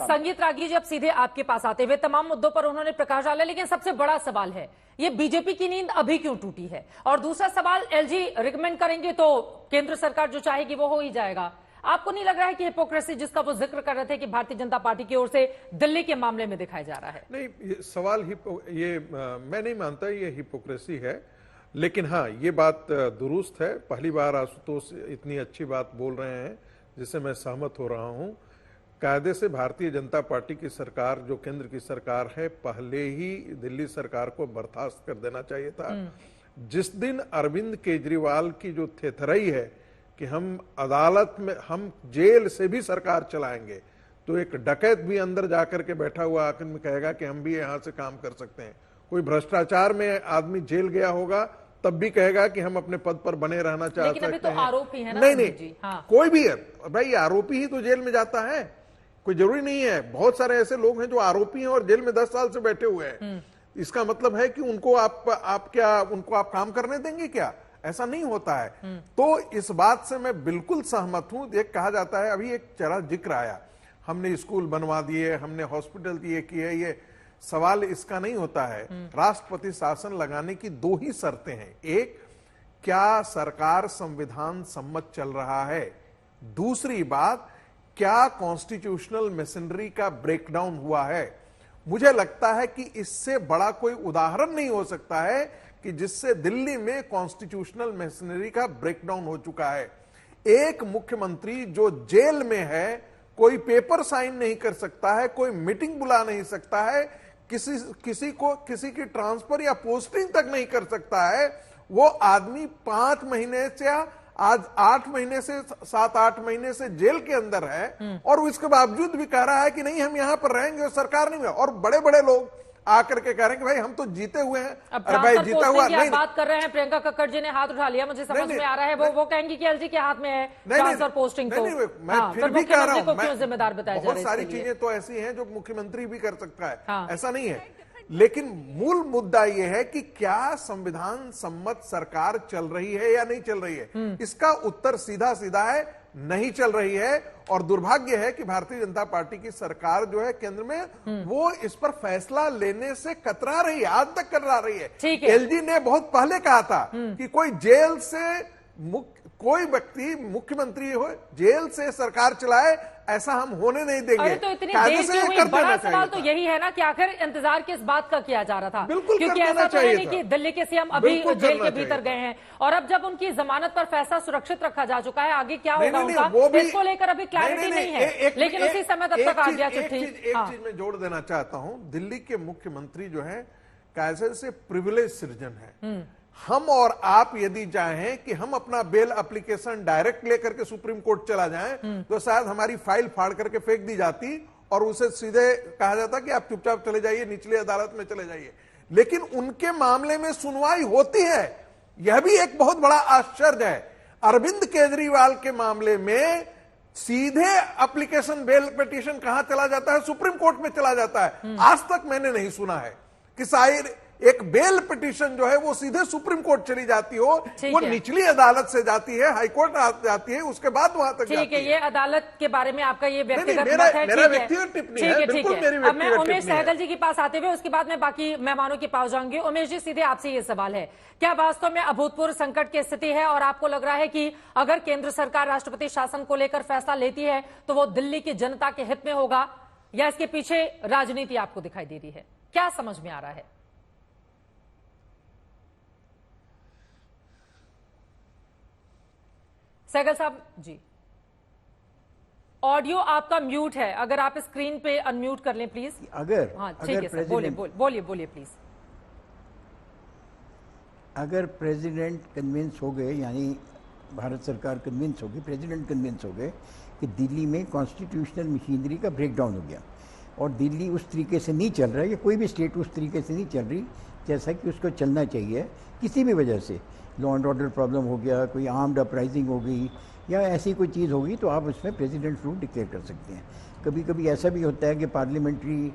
संगीत रागी जब सीधे आपके पास आते हुए तमाम मुद्दों पर उन्होंने प्रकाश डाला, लेकिन सबसे बड़ा सवाल है ये बीजेपी की नींद अभी क्यों टूटी है? और दूसरा सवाल, एलजी रिकमेंड करेंगे तो केंद्र सरकार जो चाहेगी वो हो ही जाएगा। आपको नहीं लग रहा है कि हिपोक्रेसी जिसका वो जिक्र कर रहे थे कि भारतीय जनता पार्टी की ओर से दिल्ली के मामले में दिखाया जा रहा है? नहीं, ये सवाल मैं नहीं मानता ये हिपोक्रेसी है, लेकिन हाँ ये बात दुरुस्त है। पहली बार आशुतोष इतनी अच्छी बात बोल रहे हैं जिससे मैं सहमत हो रहा हूं। कायदे से भारतीय जनता पार्टी की सरकार, जो केंद्र की सरकार है, पहले ही दिल्ली सरकार को बर्खास्त कर देना चाहिए था। जिस दिन अरविंद केजरीवाल की जो थेथराई है कि हम अदालत में, हम जेल से भी सरकार चलाएंगे, तो एक डकैत भी अंदर जाकर के बैठा हुआ आखिर में कहेगा कि हम भी यहां से काम कर सकते हैं। कोई भ्रष्टाचार में आदमी जेल गया होगा तब भी कहेगा कि हम अपने पद पर बने रहना चाहते हैं। लेकिन अभी तो आरोपी है ना। नहीं, हाँ। कोई भी है भाई, आरोपी ही तो जेल में जाता है, कोई जरूरी नहीं है। बहुत सारे ऐसे लोग हैं जो आरोपी हैं और जेल में 10 साल से बैठे हुए हैं। इसका मतलब है कि उनको आप काम करने देंगे क्या? ऐसा नहीं होता है। तो इस बात से मैं बिल्कुल सहमत हूं। एक कहा जाता है, अभी एक चरा जिक्र आया, हमने स्कूल बनवा दिए, हमने हॉस्पिटल दिए किए, ये सवाल इसका नहीं होता है। राष्ट्रपति शासन लगाने की 2 ही शर्तें हैं। एक, क्या सरकार संविधान सम्मत चल रहा है? दूसरी बात, क्या कॉन्स्टिट्यूशनल मशीनरी का ब्रेकडाउन हुआ है? मुझे लगता है कि इससे बड़ा कोई उदाहरण नहीं हो सकता है कि जिससे दिल्ली में कॉन्स्टिट्यूशनल मशीनरी का ब्रेकडाउन हो चुका है। एक मुख्यमंत्री जो जेल में है, कोई पेपर साइन नहीं कर सकता है, कोई मीटिंग बुला नहीं सकता है, किसी की ट्रांसफर या पोस्टिंग तक नहीं कर सकता है, वो आदमी 5 महीने से आज 8 महीने से 7-8 महीने से जेल के अंदर है और इसके बावजूद भी कह रहा है कि नहीं हम यहां पर रहेंगे और सरकार नहीं हुआ। और बड़े बड़े लोग आकर के कह रहे हैं कि भाई हम तो जीते हुए हैं। अरे भाई जीता हुआ नहीं, बात कर रहे हैं। प्रियंका कक्कड़ जी ने हाथ उठा लिया, मुझे समझ में आ रहा है वो कहेंगे कि एलजी के हाथ में है ट्रांसफर पोस्टिंग। तो मैं फिर भी कह रहा हूं, क्यों जिम्मेदार बताया जा रहा है? बहुत सारी चीजें तो ऐसी हैं जो मुख्यमंत्री भी कर सकता है, ऐसा नहीं है। लेकिन मूल मुद्दा यह है कि क्या संविधान सम्मत सरकार चल रही है या नहीं चल रही है? इसका उत्तर सीधा सीधा है, नहीं चल रही है। और दुर्भाग्य है कि भारतीय जनता पार्टी की सरकार जो है केंद्र में, वो इस पर फैसला लेने से कतरा रही है, आज तक कतरा रही है। एलजी ने बहुत पहले कहा था कि कोई जेल से कोई व्यक्ति मुख्यमंत्री हो, जेल से सरकार चलाए, ऐसा हम होने नहीं देंगे। तो इतनी देर क्यों हुई? बड़ा सवाल तो यही है ना कि आखिर इंतजार किस बात का किया जा रहा था? बिल्कुल, क्योंकि ऐसा तो है नहीं कि दिल्ली के सीएम अभी जेल के भीतर गए हैं और अब जब उनकी जमानत पर फैसला सुरक्षित रखा जा चुका है, आगे क्या होगा उनका, इसको लेकर अभी क्लैरिटी नहीं है। लेकिन उसी समय तब तक आ गया चिट्ठी। एक चीज मैं जोड़ देना चाहता हूं, दिल्ली के मुख्यमंत्री जो है कैसे से प्रिविलेज सिटीजन है। हम और आप यदि चाहें कि हम अपना बेल एप्लीकेशन डायरेक्ट लेकर के सुप्रीम कोर्ट चला जाएं, तो शायद हमारी फाइल फाड़ करके फेंक दी जाती और उसे सीधे कहा जाता कि आप चुपचाप चले जाइए, निचली अदालत में चले जाइए। लेकिन उनके मामले में सुनवाई होती है, यह भी एक बहुत बड़ा आश्चर्य है। अरविंद केजरीवाल के मामले में सीधे एप्लीकेशन बेल पिटीशन कहां चला जाता है? सुप्रीम कोर्ट में चला जाता है। आज तक मैंने नहीं सुना है कि शायद एक बेल पिटीशन जो है वो सीधे सुप्रीम कोर्ट चली जाती हो, वो निचली अदालत से जाती है, हाईकोर्ट जाती है, उसके बाद वहां तक ठीक है। ये अदालत के बारे में आपका ये व्यक्तिगत मत है, ठीक है। अब मैं उमेश सहगल जी के पास आते हुए उसके बाद मैं बाकी मेहमानों के पास जाऊंगी। उमेश जी, सीधे आपसे ये सवाल है, क्या वास्तव में अभूतपूर्व संकट की स्थिति है और आपको लग रहा है कि अगर केंद्र सरकार राष्ट्रपति शासन को लेकर फैसला लेती है तो वो दिल्ली की जनता के हित में होगा, या इसके पीछे राजनीति आपको दिखाई दे रही है? क्या समझ में आ रहा है? सहगल साहब जी, ऑडियो आपका म्यूट है, अगर आप स्क्रीन पे अनम्यूट कर लें प्लीज। हाँ ठीक है सर, बोलिए प्लीज। अगर प्रेसिडेंट कन्विंस हो गए, यानी भारत सरकार कन्विंस हो गई, प्रेसिडेंट कन्विंस हो गए कि दिल्ली में कॉन्स्टिट्यूशनल मशीनरी का ब्रेकडाउन हो गया और दिल्ली उस तरीके से नहीं चल रहा है, या कोई भी स्टेट उस तरीके से नहीं चल रही जैसा कि उसको चलना चाहिए, किसी भी वजह से लॉ एंड ऑर्डर प्रॉब्लम हो गया, कोई आर्म्ड अपराइजिंग हो गई या ऐसी कोई चीज़ होगी, तो आप उसमें प्रेसिडेंट रूल डिक्लेयर कर सकते हैं। कभी कभी ऐसा भी होता है कि पार्लियामेंट्री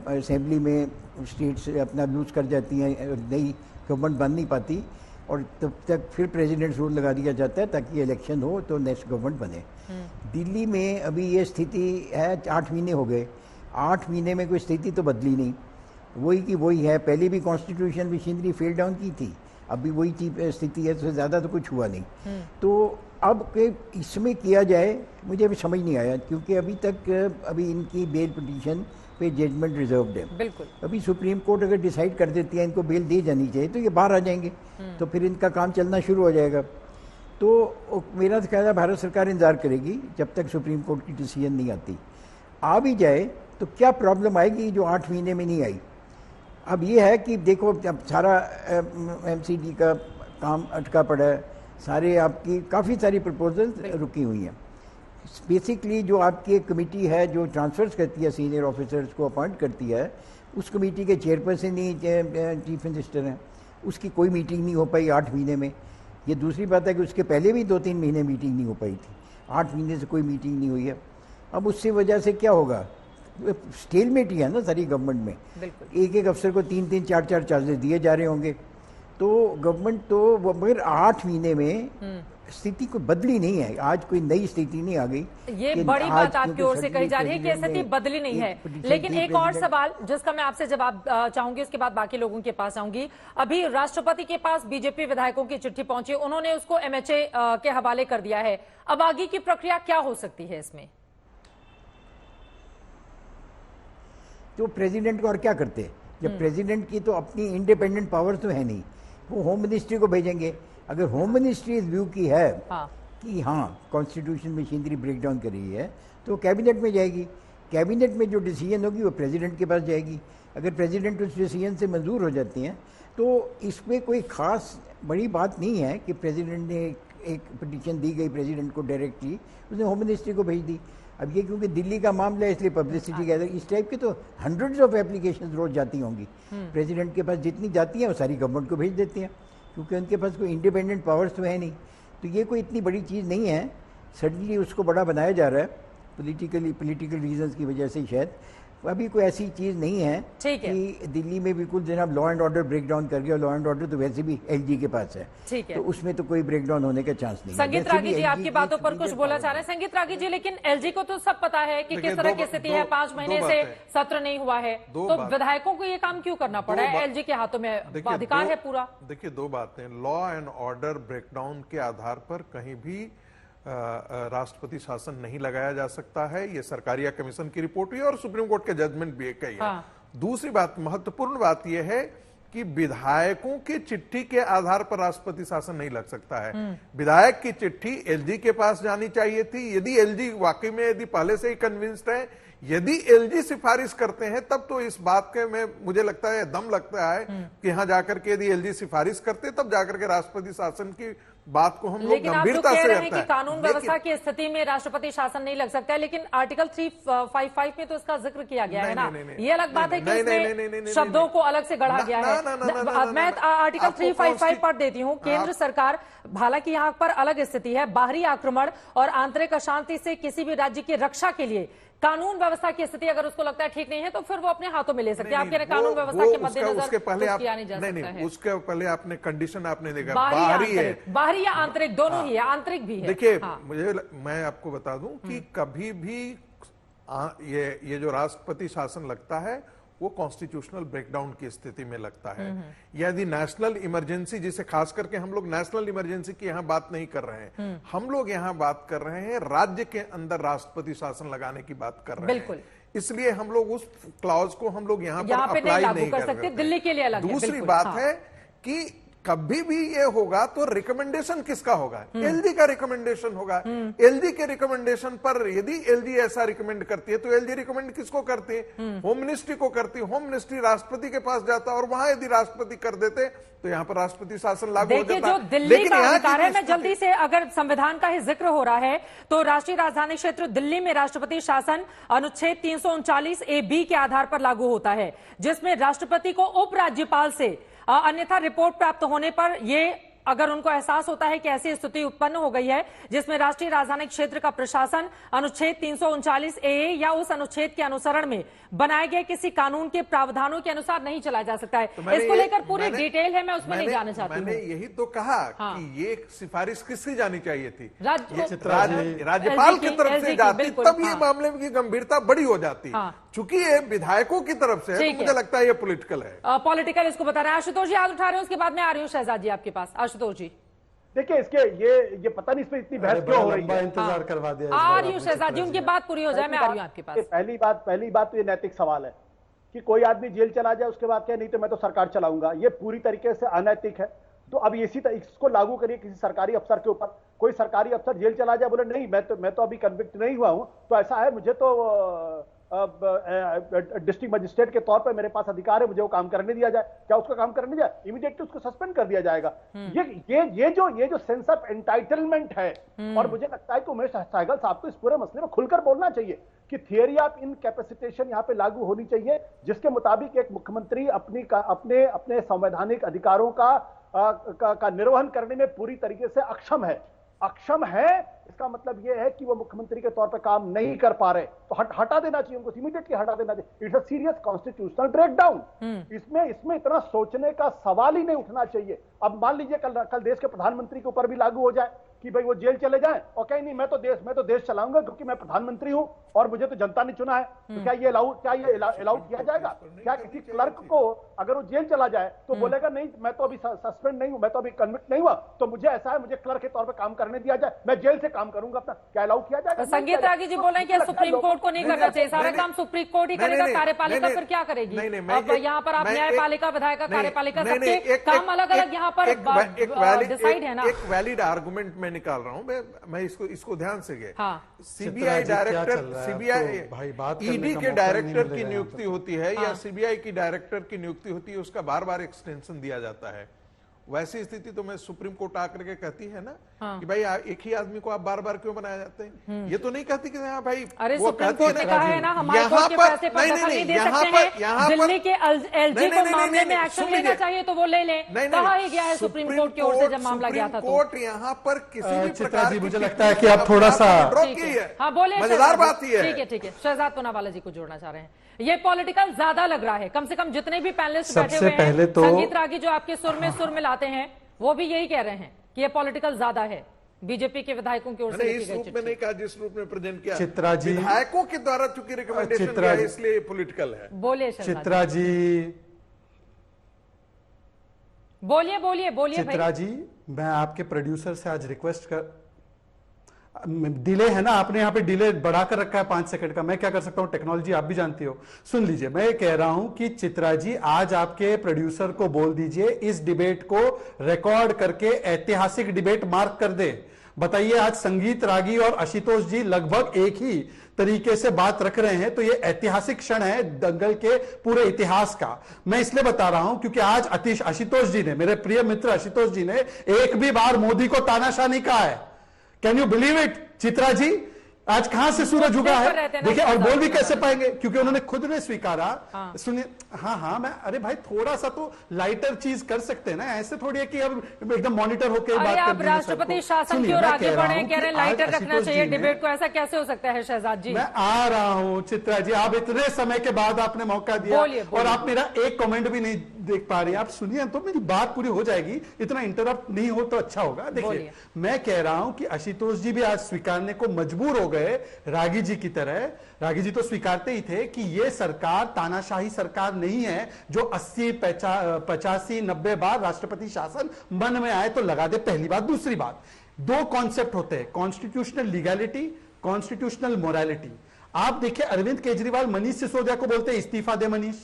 असेंबली में स्टेट्स अपना लूज कर जाती हैं, नई गवर्नमेंट बन नहीं पाती, और तब तक फिर प्रेसिडेंट रूल लगा दिया जाता है ताकि इलेक्शन हो तो नेक्स्ट गवर्नमेंट बने। दिल्ली में अभी ये स्थिति है, 8 महीने हो गए, 8 महीने में कोई स्थिति तो बदली नहीं, वही की वही है। पहले भी कॉन्स्टिट्यूशन मशीनरी फेल डाउन की थी, अभी वही स्थिति है, तो ज़्यादा तो कुछ हुआ नहीं। तो अब के इसमें किया जाए मुझे अभी समझ नहीं आया, क्योंकि अभी तक अभी इनकी बेल पिटीशन पे जजमेंट रिजर्व्ड है। बिल्कुल। अभी सुप्रीम कोर्ट अगर डिसाइड कर देती है इनको बेल दी जानी चाहिए तो ये बाहर आ जाएंगे, तो फिर इनका काम चलना शुरू हो जाएगा। तो मेरा तो ख्याल है भारत सरकार इंतजार करेगी जब तक सुप्रीम कोर्ट की डिसीजन नहीं आती। आ भी जाए तो क्या प्रॉब्लम आएगी जो 8 महीने में नहीं आई। अब ये है कि देखो, अब सारा MCD का काम अटका पड़ा है, सारे आपकी काफ़ी सारी प्रपोजल रुकी हुई हैं। बेसिकली जो आपकी एक कमेटी है जो ट्रांसफर्स करती है, सीनियर ऑफिसर्स को अपॉइंट करती है, उस कमेटी के चेयरपर्सन ही चीफ मिनिस्टर हैं, उसकी कोई मीटिंग नहीं हो पाई 8 महीने में। ये दूसरी बात है कि उसके पहले भी 2-3 महीने मीटिंग नहीं हो पाई थी, 8 महीने से कोई मीटिंग नहीं हुई है। अब उससे वजह से क्या होगा, स्टेलमेट ही है ना सारी गवर्नमेंट में। एक एक अफसर को 3-3, 4-4 चार्जेस दिए जा रहे होंगे, तो गवर्नमेंट तो मगर 8 महीने में स्थिति कोई बदली नहीं है, आज कोई नई स्थिति नहीं आ गई। ये बड़ी बात आपकी ओर से कही जा रही है कि स्थिति बदली नहीं है। लेकिन एक और सवाल जिसका मैं आपसे जवाब चाहूंगी, उसके बाद बाकी लोगों के पास आऊंगी। अभी राष्ट्रपति के पास बीजेपी विधायकों की चिट्ठी पहुंची, उन्होंने उसको MHA के हवाले कर दिया है। अब आगे की प्रक्रिया क्या हो सकती है इसमें? तो प्रेसिडेंट को और क्या करते, जब प्रेसिडेंट की तो अपनी इंडिपेंडेंट पावर तो है नहीं, वो होम मिनिस्ट्री को भेजेंगे। अगर होम मिनिस्ट्री इस व्यू की है कि हाँ कॉन्स्टिट्यूशन मशीनरी ब्रेक डाउन कर रही है, तो कैबिनेट में जाएगी, कैबिनेट में जो डिसीजन होगी वो प्रेसिडेंट के पास जाएगी। अगर प्रेसिडेंट उस डिसीजन से मंजूर हो जाते हैं तो इसमें कोई खास बड़ी बात नहीं है कि प्रेसिडेंट ने एक पिटीशन दी गई प्रेसिडेंट को डायरेक्टली, उसने होम मिनिस्ट्री को भेज दी। अब ये क्योंकि दिल्ली का मामला है इसलिए पब्लिसिटी गैदर, इस टाइप के तो हंड्रेड्स ऑफ एप्लीकेशन रोज जाती होंगी प्रेसिडेंट के पास, जितनी जाती हैं वो सारी गवर्नमेंट को भेज देते हैं, क्योंकि उनके पास कोई इंडिपेंडेंट पावर्स तो है नहीं। तो ये कोई इतनी बड़ी चीज़ नहीं है, सडनली उसको बड़ा बनाया जा रहा है पॉलिटिकल रीजंस की वजह से। शायद अभी कोई ऐसी चीज नहीं है कि दिल्ली में बिल्कुल जनाब law and order break down कर गया। लॉ एंड ऑर्डर तो वैसे भी LG के पास है, तो उसमें तो कोई ब्रेक डाउन होने का चांस नहीं है। संगीत रागी जी आपकी बातों पर कुछ बोलना चाह रहे हैं। संगीत रागी जी, लेकिन LG को तो सब पता है कि किस तरह की स्थिति है, 5 महीने से सत्र नहीं हुआ है, तो विधायकों को ये काम क्यों करना पड़ा है? LG के हाथों में अधिकार है पूरा। देखिए, 2 बातें, लॉ एंड ऑर्डर ब्रेकडाउन के आधार पर कहीं भी राष्ट्रपति शासन नहीं लगाया जा सकता है, ये सरकारिया कमीशन की रिपोर्ट हुई और सुप्रीम कोर्ट के जजमेंट भी एक ही है। दूसरी बात, महत्वपूर्ण बात यह है कि विधायकों की चिट्ठी के आधार पर राष्ट्रपति शासन नहीं लग सकता है। विधायक की चिट्ठी LG के पास जानी चाहिए थी। यदि LG वाकई में यदि पहले से ही कन्विंस्ड है, यदि LG सिफारिश करते हैं, तब तो इस बात के में मुझे लगता है दम लगता है कि यहां जाकर के यदि LG सिफारिश करते तब जाकर के राष्ट्रपति शासन की बात को हम लोग गंभीरता से लेते हैं कि कानून व्यवस्था की स्थिति में राष्ट्रपति शासन नहीं लग सकता है, लेकिन आर्टिकल 355 में तो इसका जिक्र किया गया है ना। ये अलग बात है कि इसमें शब्दों को अलग से गढ़ा गया है। मैं आर्टिकल 355 पढ़ देती हूँ। केंद्र सरकार, हालांकि यहाँ पर अलग स्थिति है, बाहरी आक्रमण और आंतरिक अशांति से किसी भी राज्य की रक्षा के लिए कानून व्यवस्था की स्थिति अगर उसको लगता है ठीक नहीं है तो फिर वो अपने हाथों में ले सकते हैं। आपके कानून व्यवस्था के मद्देनजर उसके पहले आप नहीं, उसके पहले आपने कंडीशन आपने देखा बाहरी या आंतरिक दोनों ही है, आंतरिक भी है। देखिए, मैं आपको बता दूं कि कभी भी ये जो राष्ट्रपति शासन लगता है वो कॉन्स्टिट्यूशनल ब्रेकडाउन की स्थिति में लगता है। यदि नेशनल इमरजेंसी, जिसे खास करके हम लोग नेशनल इमरजेंसी की यहां बात नहीं कर रहे हैं, हम लोग यहां बात कर रहे हैं राज्य के अंदर राष्ट्रपति शासन लगाने की बात कर रहे हैं। इसलिए हम लोग उस क्लॉज को हम लोग यहां पर अप्लाई नहीं कर सकते। दिल्ली के लिए अलग है। दूसरी बात है कि कभी भी ये होगा तो रिकमेंडेशन किसका होगा? LG का रिकमेंडेशन होगा। LG के रिकमेंडेशन पर यदि LG ऐसा रिकमेंड करती है तो LG रिकमेंड किसको करती है? होम मिनिस्ट्री को करती है। होम मिनिस्ट्री राष्ट्रपति के पास जाता और वहां यदि राष्ट्रपति कर देते तो यहाँ पर राष्ट्रपति शासन लागू हो जाता। जो दिल्ली का अधिकार है, मैं जल्दी से, अगर संविधान का ही जिक्र हो रहा है तो राष्ट्रीय राजधानी क्षेत्र दिल्ली में राष्ट्रपति शासन अनुच्छेद 339A(b) के आधार पर लागू होता है, जिसमें राष्ट्रपति को उपराज्यपाल से अन्यथा रिपोर्ट प्राप्त होने पर ये अगर उनको एहसास होता है कि ऐसी स्थिति उत्पन्न हो गई है जिसमें राष्ट्रीय राजधानी क्षेत्र का प्रशासन अनुच्छेद 339 ए या उस अनुच्छेद के अनुसरण में बनाए गए किसी कानून के प्रावधानों के अनुसार नहीं चला जा सकता है। इसको लेकर पूरी डिटेल है, मैं उसमें नहीं जाना चाहती हूँ। मैंने यही तो कहा कि ये सिफारिश किसकी जानी चाहिए थी? राज्यपाल की तरफ से जाती, तब ये मामले की गंभीरता बड़ी हो जाती। चूंकि ये विधायकों की तरफ से है, तो मुझे लगता है ये पॉलिटिकल है। पॉलिटिकल इसको बता रहे हैं। आशुतोष जी हाथ उठा रहे हैं, उसके बाद मैं आ रही हूँ शहजाद जी आपके पास। आशुतोष जी देखिए, इसके ये पता नहीं इसमें इतनी बहस क्यों हो रही है। इंतजार करवा दिया। आ रही हूँ शहजाद जी, उनकी बात पूरी हो जाए, मैं आ रही हूँ आपके पास। पहली बात तो ये नैतिक सवाल है कि कोई आदमी जेल चला जाए, उसके बाद क्या नहीं तो मैं तो सरकार चलाऊंगा, ये पूरी तरीके से अनैतिक है। तो अब इसको लागू करिए किसी सरकारी अफसर के ऊपर। कोई सरकारी अफसर जेल चला जाए, बोले नहीं मैं तो अभी कन्विक्ट नहीं हुआ हूं, तो ऐसा है मुझे तो डिस्ट्रिक्ट मजिस्ट्रेट के तौर पर मेरे पास अधिकार है, मुझे वो काम करने दिया जाए। क्या उसका काम करने दिया? इमीडिएटली उसको सस्पेंड कर दिया जाएगा। ये जो सेंस ऑफ एंटाइटलमेंट है, और मुझे लगता है कि उमेश सहगल साहब को इस पूरे मसले में खुलकर बोलना चाहिए कि थियरी ऑफ इनकैपेसिटेशन यहां पे लागू होनी चाहिए, जिसके मुताबिक एक मुख्यमंत्री अपने संवैधानिक अधिकारों का निर्वहन करने में पूरी तरीके से अक्षम है। इसका मतलब यह है कि वो मुख्यमंत्री के तौर पर काम नहीं कर पा रहे, तो हटा देना चाहिए उनको, इमीडिएटली हटा देना चाहिए। It's a serious constitutional breakdown. इसमें इतना सोचने का सवाल ही नहीं उठना चाहिए। अब मान लीजिए कल देश के प्रधानमंत्री के ऊपर भी लागू हो जाए कि भाई वो जेल चले जाएं और कहीं नहीं मैं तो देश चलाऊंगा क्योंकि मैं प्रधानमंत्री हूं और मुझे तो जनता ने चुना है। तो क्या ये अलाउड किया जाएगा? क्या किसी क्लर्क को अगर वो जेल चला जाए तो बोलेगा नहीं मैं तो अभी सस्पेंड नहीं हूं, मैं तो अभी कन्विक्ट नहीं हुआ, तो मुझे ऐसा है मुझे क्लर्क के तौर पर काम करने दिया जाए, मैं जेल से काम करूंगा अपना, क्या अलाउ किया जाएगा? संगीत रागी जी बोल रहे हैं कि सुप्रीम कोर्ट को नहीं करना चाहिए, सारा काम सुप्रीम कोर्ट ही करेगा, कार्यपालिका फिर क्या करेगी? अब यहाँ पर आप न्यायपालिका, विधायिका, कार्यपालिका सबके काम अलग अलग यहाँ पर डिसाइड है ना। एक वैलिड आर्गुमेंट मैं निकाल रहा हूं, मैं इसको ध्यान से गए। सीबीआई डायरेक्टर, सीबीआई ईडी के डायरेक्टर की नियुक्ति होती है या सीबीआई की डायरेक्टर की नियुक्ति होती है, उसका बार बार एक्सटेंशन दिया जाता है। वैसी स्थिति तो मैं सुप्रीम कोर्ट आकर के कहती है ना कि भाई एक ही आदमी को आप बार बार क्यों बनाया जाते हैं? ये तो नहीं कहती कि हाँ भाई, अरे सुप्रीम कोर्ट ने कहा है ना हमारे कोर्ट के फैसले पर दखल नहीं दे सकते हैं, दिल्ली के एलजी को मामले में एक्शन लेना चाहिए तो वो ले लें, कहा ही गया है सुप्रीम कोर्ट की ओर से जब मामला गया था। कोर्ट यहाँ पर किसी भी प्रकार की, मुझे लगता है कि आप थोड़ा सा हाँ बोले, मजेदार बात ही है। ठीक है शहजाद पूनावाला जी को जोड़ना चाह रहे हैं। ये पॉलिटिकल ज्यादा लग रहा है, कम से कम जितने भी पैनलिस्ट बैठे हुए हैं, संगीत रागी जो आपके सुर में सुर मिलाते हैं वो भी यही कह रहे हैं कि ये पॉलिटिकल ज्यादा है बीजेपी के विधायकों की ओर से। इस रूप में नहीं कहा जिस रूप में प्रेजेंट किया चित्रा जी, विधायकों के द्वारा चूंकि रिकमेंडेशन है इसलिए पॉलिटिकल है। बोलिए चित्रा जी, बोलिए चित्रा जी, मैं आपके प्रोड्यूसर से आज रिक्वेस्ट कर, डिले है ना, आपने यहाँ पे डिले बढ़ाकर रखा है 5 सेकंड का, मैं क्या कर सकता हूँ, टेक्नोलॉजी आप भी जानती हो। सुन लीजिए, मैं कह रहा हूं कि चित्रा जी आज आपके प्रोड्यूसर को बोल दीजिए इस डिबेट को रिकॉर्ड करके ऐतिहासिक डिबेट मार्क कर दे। बताइए, आज संगीत रागी और आशुतोष जी लगभग एक ही तरीके से बात रख रहे हैं, तो ये ऐतिहासिक क्षण है दंगल के पूरे इतिहास का। मैं इसलिए बता रहा हूं क्योंकि आज आशुतोष जी ने, मेरे प्रिय मित्र आशुतोष जी ने एक भी बार मोदी को तानाशाह नहीं कहा है। Can you believe it Chitra ji? आज कहां से सूरज उगा है देखिए, और बोल भी कैसे पाएंगे क्योंकि उन्होंने खुद ने स्वीकारा। सुनिए, हाँ मैं, अरे भाई थोड़ा सा तो लाइटर चीज कर सकते हैं ना, ऐसे थोड़ी है कि अब एकदम मॉनिटर होकर बात कर रहे हैं। राष्ट्रपति शासन की ओर आगे बढ़े, कह रहे हैं लाइटर रखना चाहिए डिबेट को, ऐसा कैसे हो सकता है शहजाद जी? मैं आ रहा हूं चित्रा जी, आप इतने समय के बाद आपने मौका दिया और आप मेरा एक कमेंट भी नहीं देख पा रही, आप सुनिए तो मेरी बात पूरी हो जाएगी, इतना इंटरप्ट नहीं हो तो अच्छा होगा। देखिए, मैं कह रहा हूं कि आशुतोष जी भी आज स्वीकारने को मजबूर हो गए रागी जी की तरह। रागी जी तो स्वीकारते ही थे कि यह सरकार तानाशाही सरकार नहीं है जो 80, 85, 90 बार राष्ट्रपति शासन मन में आए तो लगा दे। पहली बात। दूसरी बात, दो कॉन्सेप्ट होते हैं, कॉन्स्टिट्यूशनल लीगैलिटी, कॉन्स्टिट्यूशनल मोरालिटी। आप देखिए, अरविंद केजरीवाल मनीष सिसोदिया को बोलते हैं इस्तीफा दे मनीष,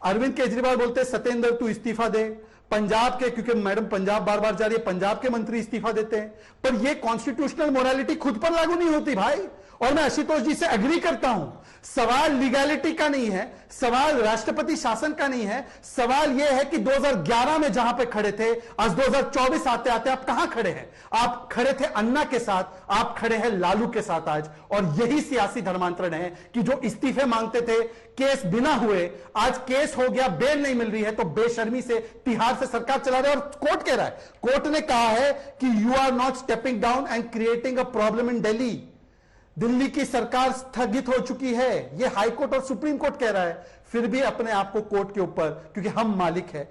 अरविंद केजरीवाल बोलते हैं सत्येंद्र तू इस्तीफा दे। पंजाब के, क्योंकि मैडम पंजाब बार बार जा रही है, पंजाब के मंत्री इस्तीफा देते हैं। पर यह कॉन्स्टिट्यूशनल मोरालिटी खुद पर लागू नहीं होती भाई, और मैं आशुतोष जी से एग्री करता हूं, सवाल लीगैलिटी का नहीं है, सवाल राष्ट्रपति शासन का नहीं है, सवाल यह है कि 2011 में जहां पे खड़े थे, आज 2024 आते आते आप कहां खड़े हैं? आप खड़े थे अन्ना के साथ, आप खड़े हैं लालू के साथ आज। और यही सियासी धर्मांतरण है कि जो इस्तीफे मांगते थे केस बिना हुए, आज केस हो गया, बेल नहीं मिल रही है, तो बेशर्मी से तिहाड़ से सरकार चला रहे। और कोर्ट कह रहा है, कोर्ट ने कहा है कि you are not stepping down and creating a problem in Delhi. Delhi की सरकार स्थगित हो चुकी है, यह हाईकोर्ट और सुप्रीम कोर्ट कह रहा है। फिर भी अपने आप को कोर्ट के ऊपर, क्योंकि हम मालिक है,